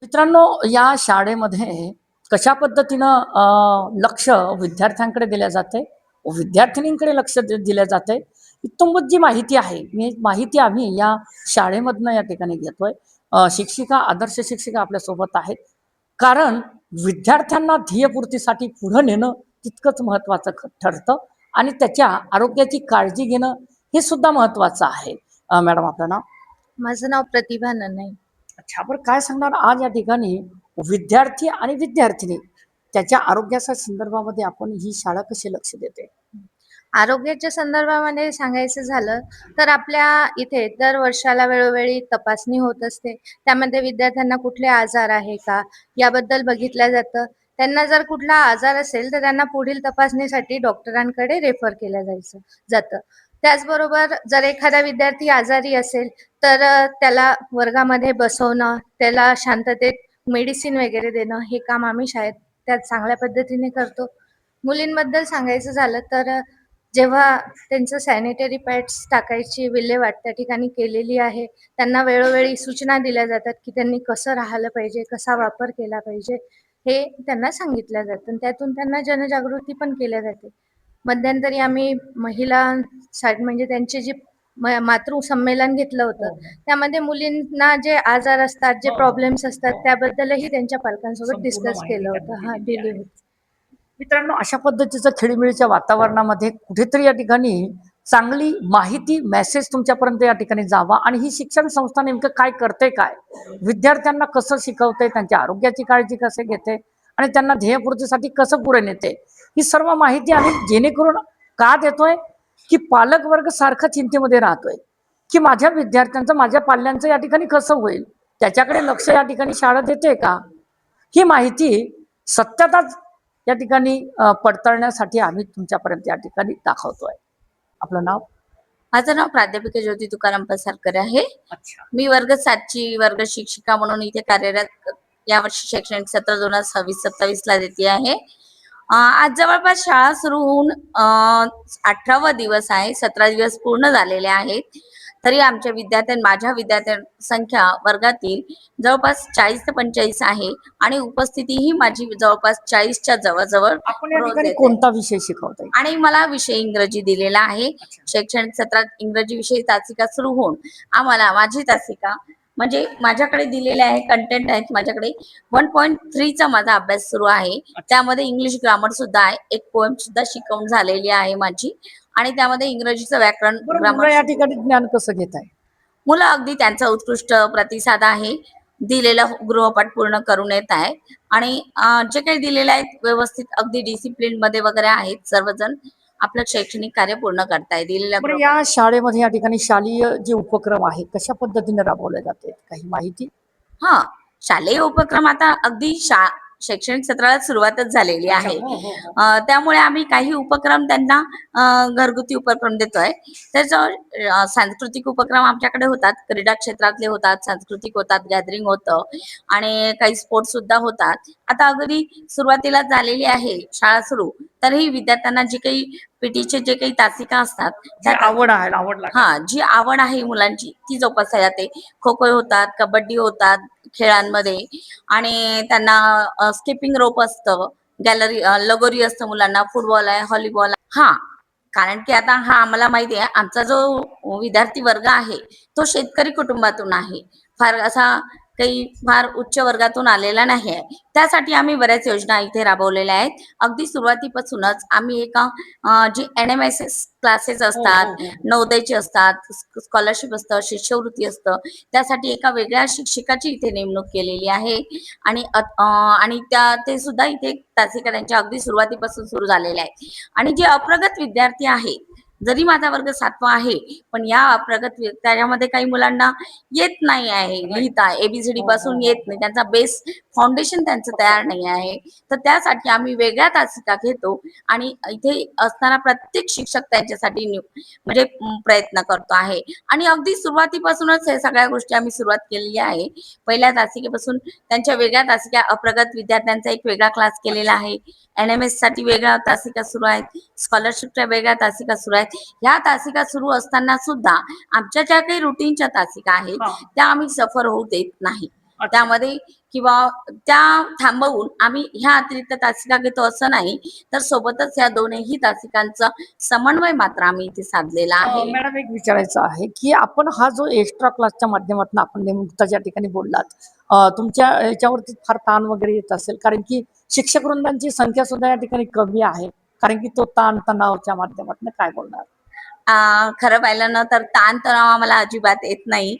मित्रांनो, या शाळेमध्ये कशा पद्धतीनं लक्ष विद्यार्थ्यांकडे दिल्या जाते, विद्यार्थिनींकडे लक्ष दिलं जाते, इत्थंभूत जी माहिती आहे, ही माहिती आम्ही या शाळेमधनं या ठिकाणी घेतोय. शिक्षिका, आदर्श शिक्षिका आपल्यासोबत आहेत. कारण विद्यार्थ्यांना ध्येयपूर्तीसाठी पुढं नेणं तितकंच महत्त्वाचं ठरतं आणि त्याच्या आरोग्याची काळजी घेणं हे सुद्धा महत्त्वाचं आहे. मॅडम, आपलं नाव? माझं नाव प्रतिभा ननाई. अच्छा, बरं काय सांगणार आज या ठिकाणी विद्यार्थी आणि विद्यार्थिनी त्याच्या आरोग्याच्या संदर्भामध्ये आपण ही शाळा कशी लक्ष देते? आरोग्याच्या संदर्भामध्ये सांगायचं झालं तर आपल्या इथे दर वर्षाला वेळोवेळी तपासणी होत असते. त्यामध्ये विद्यार्थ्यांना कुठले आजार आहे का याबद्दल बघितलं जातं. त्यांना जर कुठला आजार असेल तर त्यांना पुढील तपासणीसाठी डॉक्टरांकडे रेफर केलं जातं. त्याचबरोबर जर एखादा विद्यार्थी आजारी असेल तर त्याला वर्गामध्ये बसवणं, त्याला शांततेत मेडिसिन वगैरे देणं हे काम आम्ही शाळेत त्यात चांगल्या पद्धतीने करतो. मुलींबद्दल सांगायचं झालं तर जेव्हा त्यांचं सॅनिटरी पॅड्स टाकायची विल्हेवाट त्या ठिकाणी केलेली आहे. त्यांना वेळोवेळी सूचना दिल्या जातात की त्यांनी कसं राहिलं पाहिजे, कसा वापर केला पाहिजे, हे त्यांना सांगितलं जातं आणि त्यातून त्यांना जनजागृती पण केल्या जाते. मध्यंतरी आम्ही महिलांसाठी म्हणजे त्यांचे जे मातृ संमेलन घेतलं होतं. त्यामध्ये मुलींना जे आजार असतात, जे प्रॉब्लेम्स असतात त्याबद्दलही त्यांच्या पालकांसोबत डिस्कस केलं होतं. हां, दिली होती. मित्रांनो, अशा पद्धतीचं खेळीमेळीच्या वातावरणामध्ये कुठेतरी या ठिकाणी चांगली माहिती, मेसेज तुमच्यापर्यंत या ठिकाणी जावा आणि ही शिक्षण संस्था नेमकं काय करते, काय विद्यार्थ्यांना कसं शिकवते, त्यांच्या आरोग्याची काळजी कसे घेते आणि त्यांना ध्येयपूर्तीसाठी कसं पुढे नेते, ही सर्व माहिती आम्ही जेणेकरून का देतोय की पालक वर्ग सारखा चिंतेमध्ये राहतोय की माझ्या विद्यार्थ्यांचं, माझ्या पाल्यांचं या ठिकाणी कसं होईल, त्याच्याकडे लक्ष या ठिकाणी शाळा देते का, ही माहिती सत्यता या ठिकाणी पडताळण्यासाठी आम्ही तुमच्यापर्यंत या ठिकाणी दाखवतोय. आपलं नाव? माझं नाव प्राध्यापिका ज्योती तुकाराम पसारकर आहे. अच्छा. मी वर्ग 7ची वर्ग शिक्षिका म्हणून इथे कार्यरत यावर्षी शैक्षणिक सत्र 2026-27 ला देते आहे. आज जवळपास शाळा सुरू होऊन 18वा दिवस आहे. 17 दिवस पूर्ण झालेले आहेत. तरी आमच्या माझ्या विद्यार्थ्यां संख्या वर्गातील जवळपास 40 ते 45 आहे आणि उपस्थिती ही माझी जवळपास 40च्या जवळजवळ आपण या रोज ठिकाणी येते. कोणता विषय शिकवताय? आणि मला विषय इंग्रजी दिलेला आहे. शैक्षणिक सत्रात इंग्रजी विषयी तासिका सुरू होऊन आम्हाला माझी तासिका म्हणजे माझ्याकडे दिलेले आहे, कंटेंट आहेत माझ्याकडे 1.3चा माझा अभ्यास सुरू आहे. त्यामध्ये इंग्लिश ग्रामर सुद्धा आहे, एक पोएम सुद्धा शिकवून झालेली आहे माझी आणि त्यामध्ये इंग्रजीचं व्याकरण ग्रामर या ठिकाणी ज्ञान कसं घेताय? मुलं अगदी त्यांचा उत्कृष्ट प्रतिसाद आहे. दिलेला गृहपाठ पूर्ण करून येत आहे आणि जे काही दिलेले आहेत व्यवस्थित अगदी डिसिप्लिन मध्ये वगैरे आहेत. सर्वजण आपलं शैक्षणिक कार्य पूर्ण करताय. दिलेल्या या शाळेमध्ये या ठिकाणी शालेय जे उपक्रम आहे कशा पद्धतीने राबवले जाते, काही माहिती? हा, शालेय उपक्रम आता अगदी शैक्षणिक सत्राला सुरुवातच झालेली आहे. त्यामुळे आम्ही काही उपक्रम त्यांना घरगुती उपक्रम देतोय. त्याच्यावर सांस्कृतिक उपक्रम आमच्याकडे होतात, क्रीडा क्षेत्रातले होतात, सांस्कृतिक होतात, गॅदरिंग होतं आणि काही स्पोर्ट्स सुद्धा होतात. आता अगदी सुरुवातीला झालेली आहे शाळा सुरू, तरीही विद्यार्थ्यांना जी काही पीटीचे जे काही तासिका असतात, आवड जी आवड आहे मुलांची ती जोपासली जाते. खो खो होतात, कबड्डी होतात खेळांमध्ये आणि त्यांना स्किपिंग रोप असतं, लगोरी असतं मुलांना, फुटबॉल आहे, व्हॉलीबॉल. हा, कारण की आता आम्हाला माहिती आहे आमचा जो विद्यार्थी वर्ग आहे तो शेतकरी कुटुंबातून आहे, फार उच्च वर्गातून आलेला नाही आहे. त्यासाठी आम्ही बऱ्याच योजना इथे राबवलेल्या आहेत. अगदी सुरुवातीपासूनच आम्ही जी NMSS क्लासेस असतात, नवोदयचे असतात, स्कॉलरशिप असतं, शिष्यवृत्ती असतं, त्यासाठी एका वेगळ्या शिक्षकाची इथे नेमणूक केलेली आहे आणि ते सुद्धा इथे तासिका त्यांच्या अगदी सुरुवातीपासून सुरू झालेल्या आहेत. आणि जे अप्रगत विद्यार्थी आहे, जरी माझा वर्ग 7वा आहे पण या अप्रगत त्याच्यामध्ये काही मुलांना येत नाही आहे लिहिता, ABCD पासून येत नाही, त्यांचा बेस फाउंडेशन त्यांचं तयार नाही आहे. तर त्यासाठी आम्ही वेगळ्या तासिका घेतो आणि इथे असणारा प्रत्येक शिक्षक त्यांच्यासाठी म्हणजे प्रयत्न करतो आहे आणि अगदी सुरुवातीपासूनच हे सगळ्या गोष्टी आम्ही सुरुवात केलेली आहे. पहिल्या तासिकेपासून त्यांच्या वेगळ्या तासिका, अप्रगत विद्यार्थ्यांचा एक वेगळा क्लास केलेला आहे, NMS साठी वेगळ्या तासिका सुरू आहेत, स्कॉलरशिपच्या वेगळ्या तासिका सुरू आहेत. ह्या तासिका सुरू असताना सुद्धा आमच्या ज्या काही रुटीनच्या तासिका आहेत त्या आम्ही सफर होऊ देत नाही. त्यामध्ये किंवा त्या थांबवून आम्ही ह्या अतिरिक्त तासिका घेतो असं नाही, तर सोबतच ह्या दोनही तासिकांचा समन्वय मात्र आम्ही इथे साधलेला आहे. मॅडम एक विचारायचं आहे की आपण हा जो एक्स्ट्रा क्लासच्या माध्यमातून आपण नेमकं ज्या ठिकाणी बोललात, तुमच्या याच्यावरती फार ताण वगैरे येत असेल, कारण की शिक्षक वृंदांची संख्या सुद्धा या ठिकाणी कमी आहे, कारण की तो ताण तणावाच्या माध्यमातून काय बोलणार? खरं पाहिलं ना तर ताणतणाव आम्हाला अजिबात येत नाही.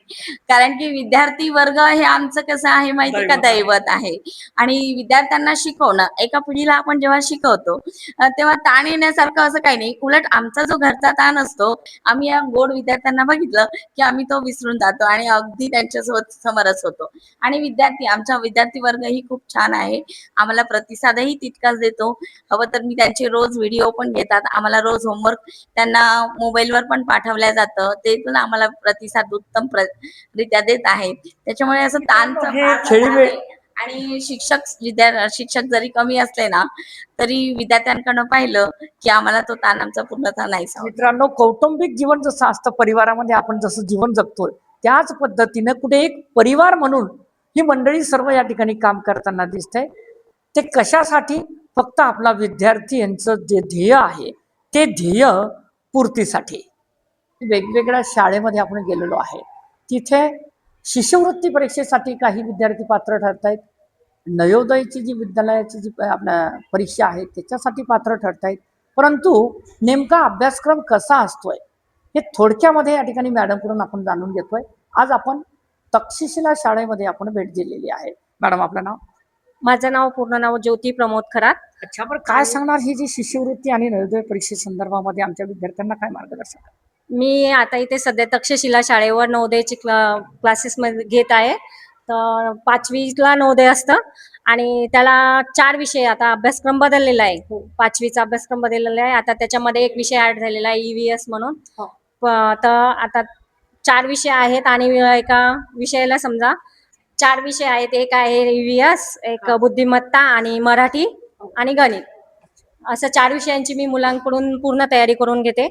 कारण की विद्यार्थी वर्ग हे आमचं कसं आहे माहिती का, दैवत आहे. दैवत आहे. आणि विद्यार्थ्यांना शिकवणं, एका पिढीला आपण जेव्हा शिकवतो तेव्हा ताण येण्यासारखं असं काही नाही. उलट आमचा जो घरचा ताण असतो, आम्ही या गोड विद्यार्थ्यांना बघितलं की आम्ही तो विसरून जातो आणि अगदी त्यांच्यासोबत समरस होतो. आणि आमचा विद्यार्थी वर्ग ही खूप छान आहे. आम्हाला प्रतिसादही तितकाच देतो. हवं तर मी त्यांचे रोज व्हिडिओ पण घेतात. आम्हाला रोज होमवर्क त्यांना मोबाईलवर पण पाठवल्या जातं. ते पण आम्हाला प्रतिसाद उत्तम रित्या देत आहेत. त्याच्यामुळे असं ताणचं हे फार खेळीमेळ- नाही. आणि शिक्षक जरी कमी असले ना, तरी विद्यार्थ्यांकडनं पाहिलं की आम्हाला तो ताण आमचा पूर्णतः नाहीसा होतो. मित्रांनो, कौटुंबिक जीवन जसं असतं, परिवारामध्ये आपण जसं जीवन जगतोय त्याच पद्धतीनं कुठे एक परिवार म्हणून ही मंडळी सर्व या ठिकाणी काम करताना दिसतंय. ते कशासाठी? फक्त आपला विद्यार्थी यांचं जे ध्येय आहे ते ध्येय पूर्तीसाठी. वेगवेगळ्या शाळेमध्ये आपण गेलेलो आहे, तिथे शिष्यवृत्ती परीक्षेसाठी काही विद्यार्थी पात्र ठरतायत, नवोदयची जी विद्यालयाची जी आपल्या परीक्षा आहे त्याच्यासाठी पात्र ठरतायत. परंतु नेमका अभ्यासक्रम कसा असतोय हे थोडक्यामध्ये या ठिकाणी मॅडमकडून आपण जाणून घेतोय. आज आपण तक्षशिला शाळेमध्ये आपण भेट दिलेली आहे. मॅडम, आपलं नाव? माझं नाव पूर्ण नाव ज्योती प्रमोद खरात. अच्छा, बरं काय सांगणार ही जी शिष्यवृत्ती आणि नवोदय परीक्षेसंदर्भामध्ये आमच्या विद्यार्थ्यांना काय मार्गदर्शन आहे? मी आता इथे सध्या तक्षशिला शाळेवर नवोदयचे क्लासेस घेत आहे. तर 5वीला नवोदय असतं आणि त्याला 4 विषय, आता अभ्यासक्रम बदललेला आहे. 5वीचा अभ्यासक्रम बदललेला आहे. आता त्याच्यामध्ये एक विषय ऍड झालेला आहे, EVS म्हणून. हो. तर आता 4 विषय आहेत आणि एका विषयाला समजा 4 विषय आहेत. एक आहे EVS, एक बुद्धिमत्ता आणि मराठी आणि गणित. असं 4 विषयांची मी मुलांकडून पूर्ण तयारी करून घेते